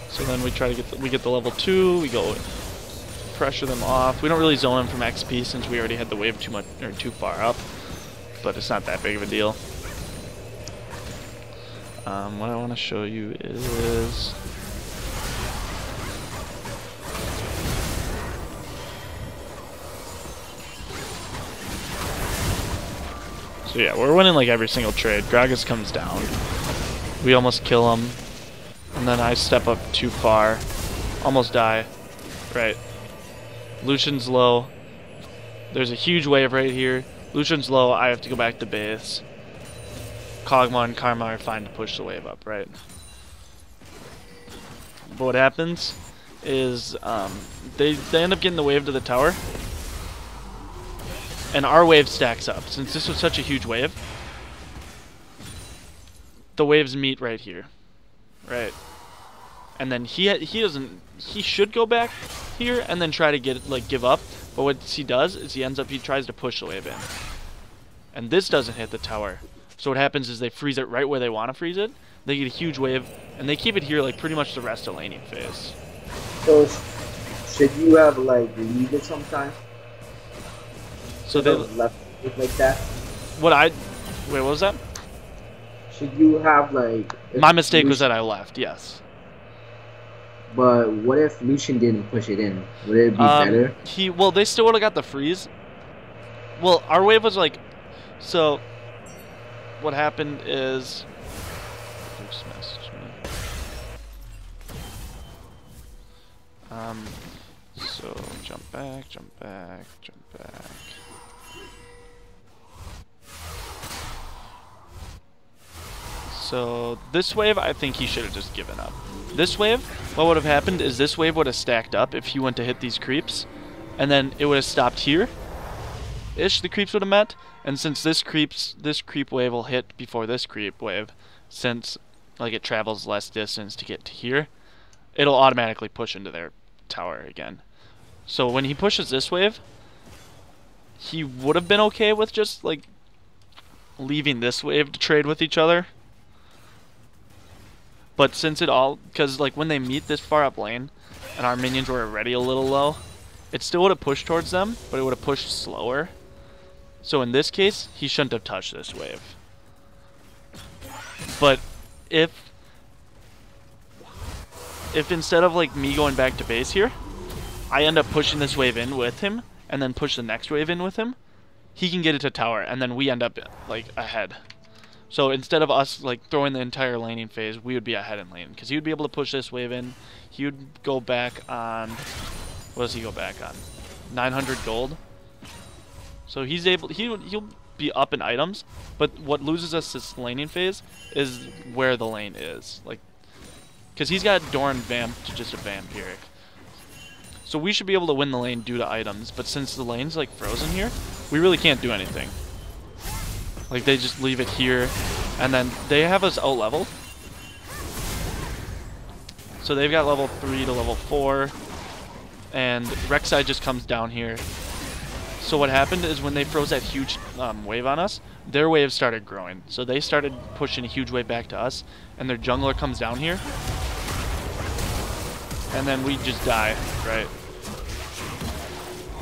so then we try to get the level 2. We go pressure them off. We don't really zone them from XP since we already had the wave too far up. But it's not that big of a deal. What I want to show you is so yeah, we're winning like every single trade. Gragas comes down. We almost kill him. And then I step up too far. Almost die. Right. Lucian's low. There's a huge wave right here. Lucian's low. I have to go back to base. Kog'Maw and Karma are fine to push the wave up, right? But what happens is they end up getting the wave to the tower. And our wave stacks up. Since this was such a huge wave, the waves meet right here. Right. And then he should go back here and then try to give up. But what he does is he tries to push the wave in. And this doesn't hit the tower. So what happens is they freeze it right where they want to freeze it. They get a huge wave, and they keep it here like pretty much the rest of laning phase. So should you have like leave it sometime? So they left it like that. Wait, what was that? Should you have like? My mistake was that I left. Yes. But what if Lucian didn't push it in? Would it be better? Well, they still would have got the freeze. Well, our wave was like, so. What happened is, just messaged me. So jump back. So this wave, I think he should have just given up. This wave, what would have happened is this wave would have stacked up if he went to hit these creeps, and then it would have stopped here. The creeps would have met. And since this creep wave will hit before this creep wave, since like it travels less distance to get to here, it'll automatically push into their tower again. So when he pushes this wave, he would have been okay with just like leaving this wave to trade with each other. But since because like when they meet this far up lane, and our minions were already a little low, it still would have pushed towards them, but it would have pushed slower. So in this case, he shouldn't have touched this wave. But if instead of like me going back to base here, I end up pushing this wave in with him, and then push the next wave in with him, he can get it to tower, and then we end up like ahead. So instead of us like throwing the entire laning phase, we would be ahead in lane, because he would be able to push this wave in. He would go back on, what does he go back on? 900 gold. So he'll be up in items, but what loses us this laning phase is where the lane is, like, because he's got Doran vamped to just a vampiric. So we should be able to win the lane due to items, but since the lane's like frozen here, we really can't do anything. Like they just leave it here, and then they have us out leveled. So they've got level 3 to level 4, and Rek'Sai just comes down here. So what happened is when they froze that huge wave on us, their wave started growing. So they started pushing a huge wave back to us, and their jungler comes down here. And then we just die, right?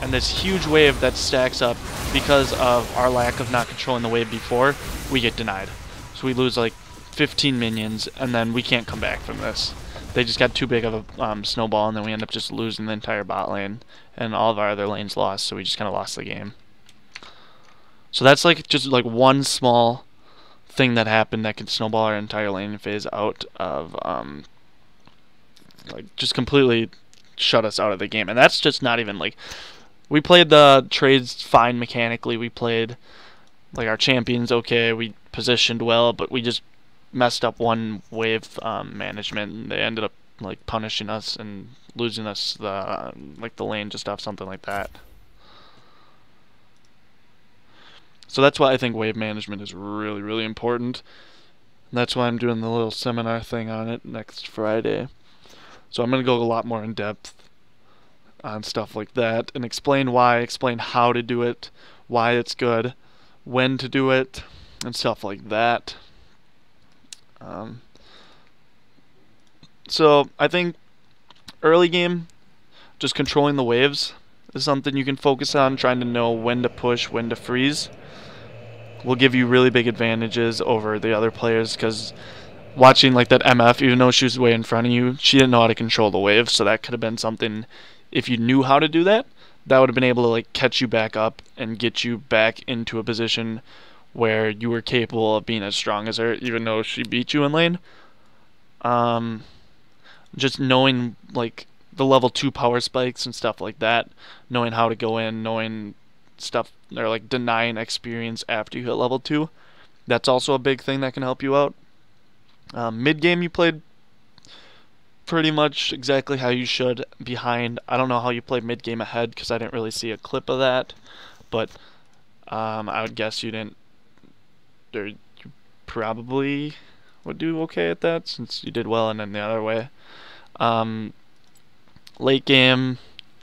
And this huge wave that stacks up because of our lack of not controlling the wave before, we get denied. So we lose like 15 minions, and then we can't come back from this. They just got too big of a snowball, and then we end up just losing the entire bot lane, and all of our other lanes lost, so we just kind of lost the game. So that's like just like one small thing that happened that could snowball our entire laning phase out of like just completely shut us out of the game. And that's just not even like, we played the trades fine mechanically, we played like our champions okay, we positioned well, but we just messed up one wave management, and they ended up like punishing us and losing us the like the lane just off something like that. So that's why I think wave management is really, really important. And that's why I'm doing the little seminar thing on it next Friday. So I'm going to go a lot more in depth on stuff like that, and explain why, explain how to do it, why it's good, when to do it, and stuff like that. So I think early game, just controlling the waves is something you can focus on. Trying to know when to push, when to freeze will give you really big advantages over the other players, because watching like that MF, even though she was way in front of you, she didn't know how to control the waves. So that could have been something, if you knew how to do that, that would have been able to like catch you back up and get you back into a position where you were capable of being as strong as her, even though she beat you in lane. Just knowing like the level 2 power spikes and stuff like that, knowing how to go in, knowing stuff, or like denying experience after you hit level 2, that's also a big thing that can help you out. Mid game you played pretty much exactly how you should. Behind, I don't know how you played mid game ahead because I didn't really see a clip of that, but I would guess you didn't, or you probably would do okay at that since you did well, and then the other way. Late game,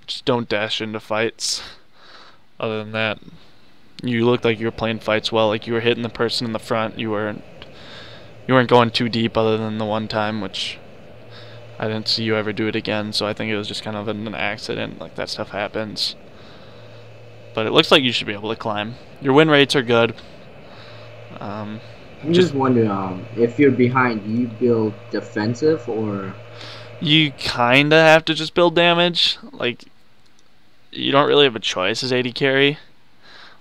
just don't dash into fights. Other than that, you looked like you were playing fights well, like you were hitting the person in the front. You weren't going too deep, other than the one time, which I didn't see you ever do it again. So I think it was just kind of an accident. Like, that stuff happens. But it looks like you should be able to climb. Your win rates are good. I'm just wondering, if you're behind, do you build defensive or? You kinda have to just build damage. Like, you don't really have a choice as AD carry.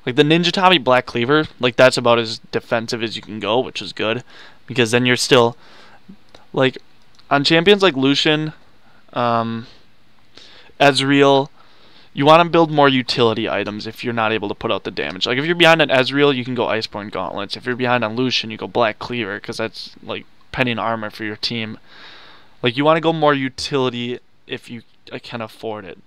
Like, the Ninja Tommy Black Cleaver, like, that's about as defensive as you can go, which is good. Because then you're still, like, on champions like Lucian, Ezreal, you want to build more utility items if you're not able to put out the damage. Like, if you're behind on Ezreal, you can go Iceborne Gauntlets. If you're behind on Lucian, you go Black Cleaver, because that's, like, penning armor for your team. Like, you want to go more utility if you can afford it.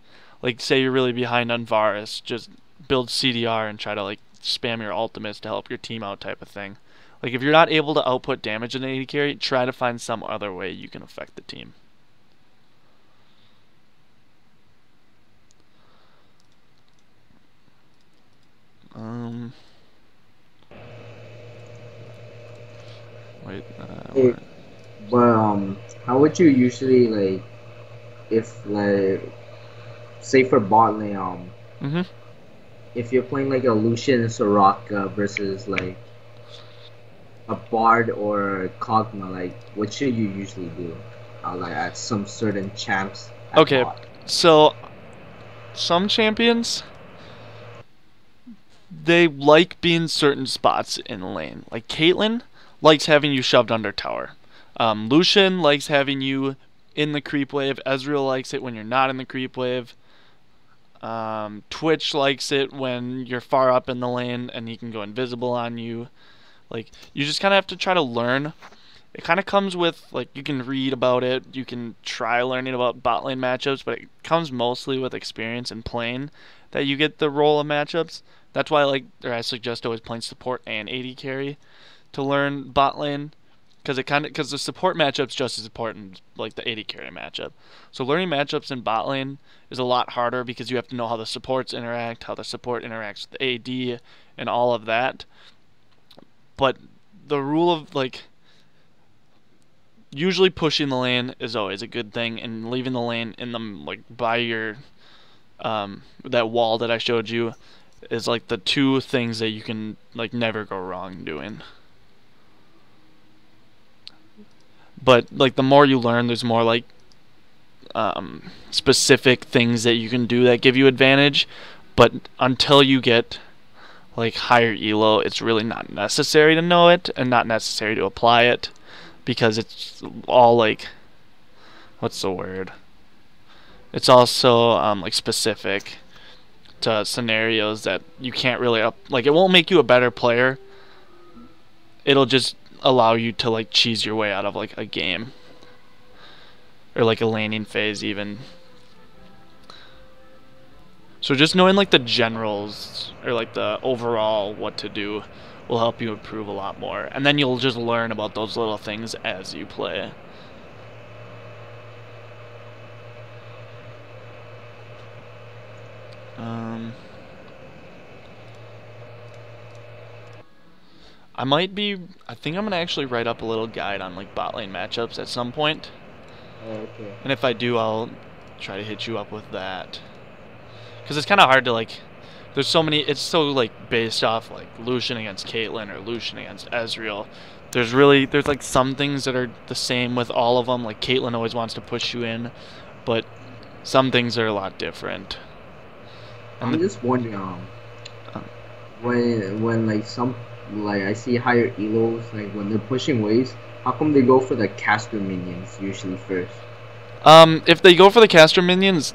Like, say you're really behind on Varus, just build CDR and try to, like, spam your ultimates to help your team out type of thing. Like, if you're not able to output damage in an AD carry, try to find some other way you can affect the team. How would you usually, like, if, like, say for bot lane, if you're playing like a Lucian Soraka versus like a Bard or Kog'Maw, like, what should you usually do? Like, at some certain champs. Okay, bot? so some champions, they like being certain spots in lane. Like, Caitlyn likes having you shoved under tower. Lucian likes having you in the creep wave. Ezreal likes it when you're not in the creep wave. Twitch likes it when you're far up in the lane and he can go invisible on you. Like, you just kind of have to try to learn. It kind of comes with, like, you can read about it, you can try learning about bot lane matchups, but it comes mostly with experience and playing that you get the role of matchups. That's why I suggest always playing support and AD carry to learn bot lane, because the support matchup's just as important like the AD carry matchup. So learning matchups in bot lane is a lot harder because you have to know how the supports interact, how the support interacts with the AD, and all of that. But the rule of, like, usually pushing the lane is always a good thing, and leaving the lane in the, like, by your that wall that I showed you is like the two things that you can, like, never go wrong doing. But, like, the more you learn, there's more, like, specific things that you can do that give you advantage. But until you get, like, higher elo, it's really not necessary to know it and not necessary to apply it, because it's all, like, what's the word? It's also like specific to scenarios that you can't really like, it won't make you a better player. It'll just allow you to, like, cheese your way out of, like, a game or, like, a laning phase even. So just knowing, like, the generals or, like, the overall what to do will help you improve a lot more, and then you'll just learn about those little things as you play. I think I'm gonna actually write up a little guide on like bot lane matchups at some point. Oh, okay. And if I do, I'll try to hit you up with that. Because it's kind of hard to like. There's so many. It's so like based off like Lucian against Caitlyn or Lucian against Ezreal. There's like some things that are the same with all of them. Like Caitlyn always wants to push you in, but some things are a lot different. And I'm just wondering, when like some like I see higher elos, like when they're pushing waves, how come they go for the caster minions usually first? If they go for the caster minions,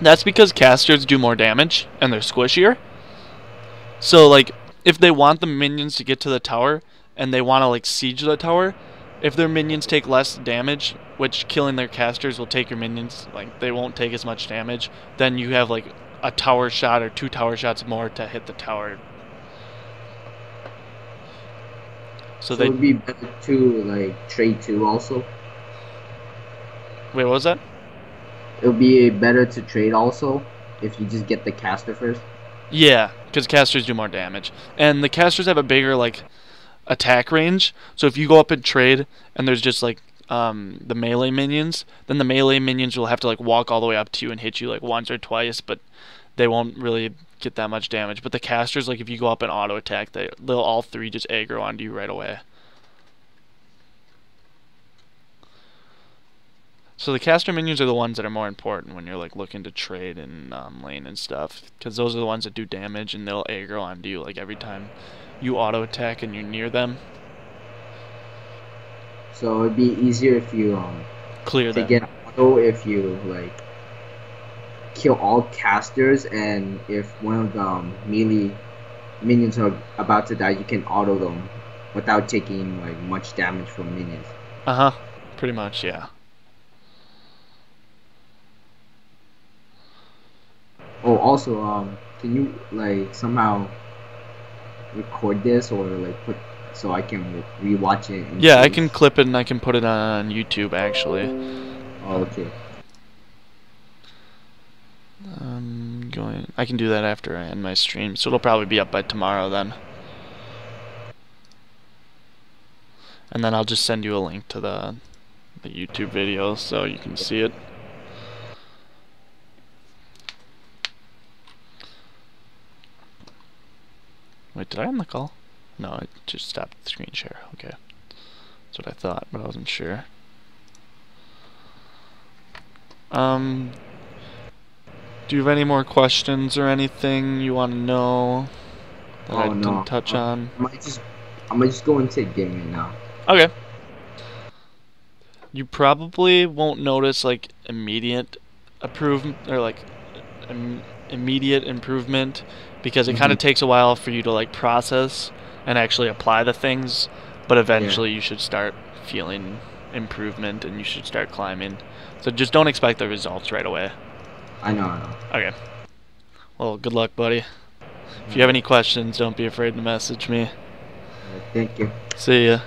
that's because casters do more damage and they're squishier. So like if they want the minions to get to the tower and they want to like siege the tower, if their minions take less damage, which killing their casters will take your minions, like they won't take as much damage, then you have like a tower shot or 2 tower shots more to hit the tower. So it would be better to like trade too also. Wait, what was that? It would be better to trade also if you just get the caster first. Yeah, because casters do more damage, and the casters have a bigger like attack range. So if you go up and trade, and there's just like the melee minions, then the melee minions will have to like walk all the way up to you and hit you like once or twice, but they won't really get that much damage. But the casters, like if you go up and auto attack, they'll all 3 just aggro onto you right away. So the caster minions are the ones that are more important when you're like looking to trade in lane and stuff, because those are the ones that do damage and they'll aggro onto you like every time you auto attack and you're near them. So it'd be easier if you clear them. get auto if you like kill all casters, and if one of the melee minions are about to die, you can auto them without taking like much damage from minions. Pretty much, yeah. Oh, also, can you like somehow record this or like put so I can rewatch it? Yeah, I can clip it and I can put it on YouTube actually. Oh, okay. I can do that after I end my stream, so it'll probably be up by tomorrow then. And then I'll just send you a link to the YouTube video so you can see it. Wait, did I end the call? No, I just stopped the screen share. Okay. That's what I thought, but I wasn't sure. Do you have any more questions or anything you want to know that I didn't touch on? I might just go into gaming now. Okay. You probably won't notice like immediate improvement or like immediate improvement because it kind of takes a while for you to like process and actually apply the things, but eventually you should start feeling improvement and you should start climbing. So just don't expect the results right away. I know. Okay. Well, good luck, buddy. If you have any questions, don't be afraid to message me. Thank you. See ya.